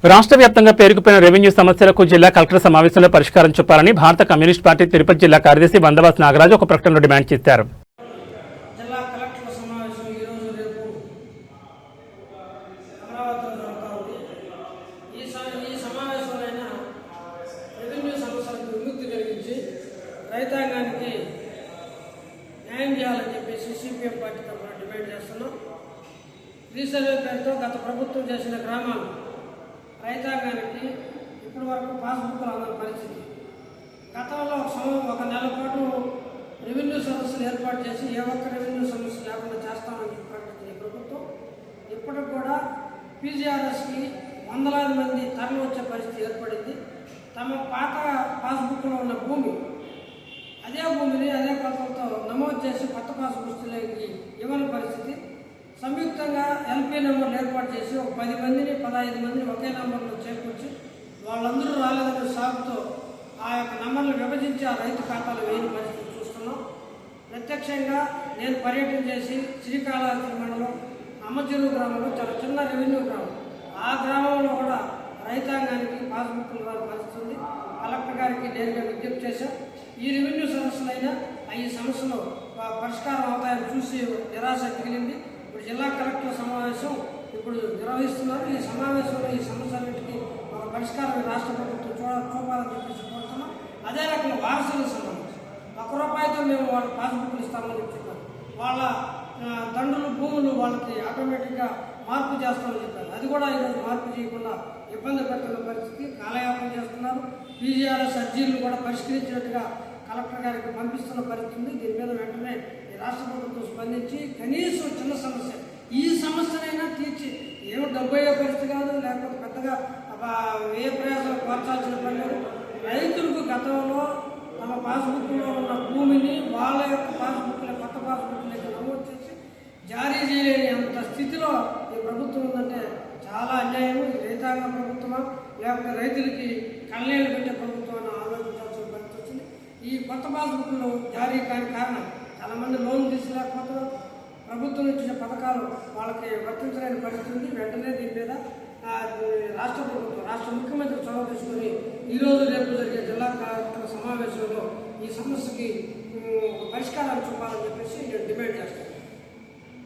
రాష్ట్ర వ్యాప్తంగా పేరుకుపోయిన రెవెన్యూ సమస్యలకు జిల్లా కలెక్టర్ సమావేశంలో పరిష్కారం చూపాలని భారత కమ్యూనిస్ట్ పార్టీ తిరుపతి జిల్లా కార్యదర్శి బందవాస్ నాగరాజు ఒక ప్రకటనలో డిమాండ్ చేశారు. జిల్లా కలెక్టర్ సమావేశం ఈ రోజు రేపు అమరావతిలో జరుగుతుంది. ఈ సమావేశంలో రెవెన్యూ సమస్యలకు విముక్తి కలిగించి రైతాంగానికి న్యాయం చేయాలని చెప్పేసి సిపిఎం పార్టీ తరఫున డిమాండ్ చేస్తున్నాం. రీసర్వే పేరుతో గత ప్రభుత్వం చేసిన గ్రామాలు రైతాంగానికి ఇప్పటి వరకు పాస్బుక్లు అందరి పరిస్థితి. గతంలో ఒక నెల పాటు రెవెన్యూ సమస్యలు ఏర్పాటు చేసి ఏ ఒక్క రెవెన్యూ సమస్య లేకుండా చేస్తామని ప్రకటించిన ప్రభుత్వం ఇప్పటికి కూడా పీజీఆర్ఎస్కి వందలాది మంది తరలి వచ్చే పరిస్థితి ఏర్పడింది. తమ పాత పాస్బుక్లో ఉన్న భూమి అదే భూమిని అదే కొలతలతో నమోదు చేసి కొత్త పాస్బుక్లకి ఇవ్వని పరిస్థితి. సంయుక్తంగా ఎల్పీ నెంబర్లు ఏర్పాటు చేసి ఒక 10 మందిని 15 మందిని ఒకే నెంబర్లో చేకూర్చి వాళ్ళందరూ రాలేదనే సాగుతో ఆ యొక్క నెంబర్లు విభజించి ఆ రైతు ఖాతాలు వేయని పరిస్థితి చూస్తున్నాం. ప్రత్యక్షంగా నేను పర్యటన చేసి శ్రీకాళహస్తి మండలం అమ్మచెరువు గ్రామంలో చాలా చిన్న రెవెన్యూ గ్రామం, ఆ గ్రామంలో కూడా రైతాంగానికి పాస్బుక్లు రాని పరిస్థితి ఉంది. కలెక్టర్ గారికి నేరుగా విజ్ఞప్తి చేశాం. ఈ రెవెన్యూ సమస్యలైనా ఈ సమస్యలు పరిష్కారం అవుతాయని చూసి నిరాశ మిగిలింది. ఇప్పుడు జిల్లా కలెక్టర్ సమావేశం ఇప్పుడు నిర్వహిస్తున్నారు. ఈ సమావేశంలో ఈ సమస్యలన్నింటికి ఒక పరిష్కారం రాష్ట్ర ప్రభుత్వం చూపాలని చెప్పేసి కోరుతున్నాం. అదే రకంగా వారసుల సమావేశం ₹1 మేము వాళ్ళ పాస్బుక్లు ఇస్తామని చెప్పారు. వాళ్ళ తండ్రులు భూములు వాళ్ళకి ఆటోమేటిక్గా మార్పు చేస్తామని చెప్పారు. అది కూడా ఈరోజు మార్పు చేయకుండా ఇబ్బంది పెడుతున్న పరిస్థితి, కాలయాపన చేస్తున్నారు. పీజీఆర్ఎస్ అర్జీలను కూడా పరిష్కరించినట్టుగా కలెక్టర్ గారికి పంపిస్తున్న పరిస్థితి ఉంది. దీని మీద వెంటనే రాష్ట్ర ప్రభుత్వం స్పందించి కనీసం చిన్న సమస్య ఈ సమస్యనైనా తీర్చి ఏమో డబ్బు అయ్యే పరిస్థితి కాదు, లేకపోతే పెద్దగా ఏ ప్రయాసం కోర్చాల్సిన పని లేదు. రైతులకు గతంలో తమ పాస్బుక్లో ఉన్న భూమిని వాళ్ళ యొక్క పాస్బుక్ల కొత్త పాస్బుక్లకి నమోదు చేసి జారీ చేయలేని అంత స్థితిలో ఈ ప్రభుత్వం ఉందంటే చాలా అన్యాయం. రైతాంగ ప్రభుత్వమా లేకపోతే రైతులకి కళ్ళనీళ్ళు పెట్టే ప్రభుత్వాన్ని ఆలోచించాల్సిన పరిస్థితి వచ్చింది. ఈ కొత్త పాస్బుక్లు జారీ కాని కారణం చాలామంది లోన్లు తీసుకోలేకపోతే ప్రభుత్వం ఇచ్చిన పథకాలు వాళ్ళకి వర్తించలేని పరిస్థితి ఉంది. వెంటనే దీని మీద రాష్ట్ర ప్రభుత్వం రాష్ట్ర ముఖ్యమంత్రి చొరవ తీసుకొని ఈరోజు రేపు జరిగే జిల్లా కలెక్టర్ సమావేశంలో ఈ సమస్యకి పరిష్కారాలు చూపాలని చెప్పేసి నేను డిమాండ్ చేస్తాను.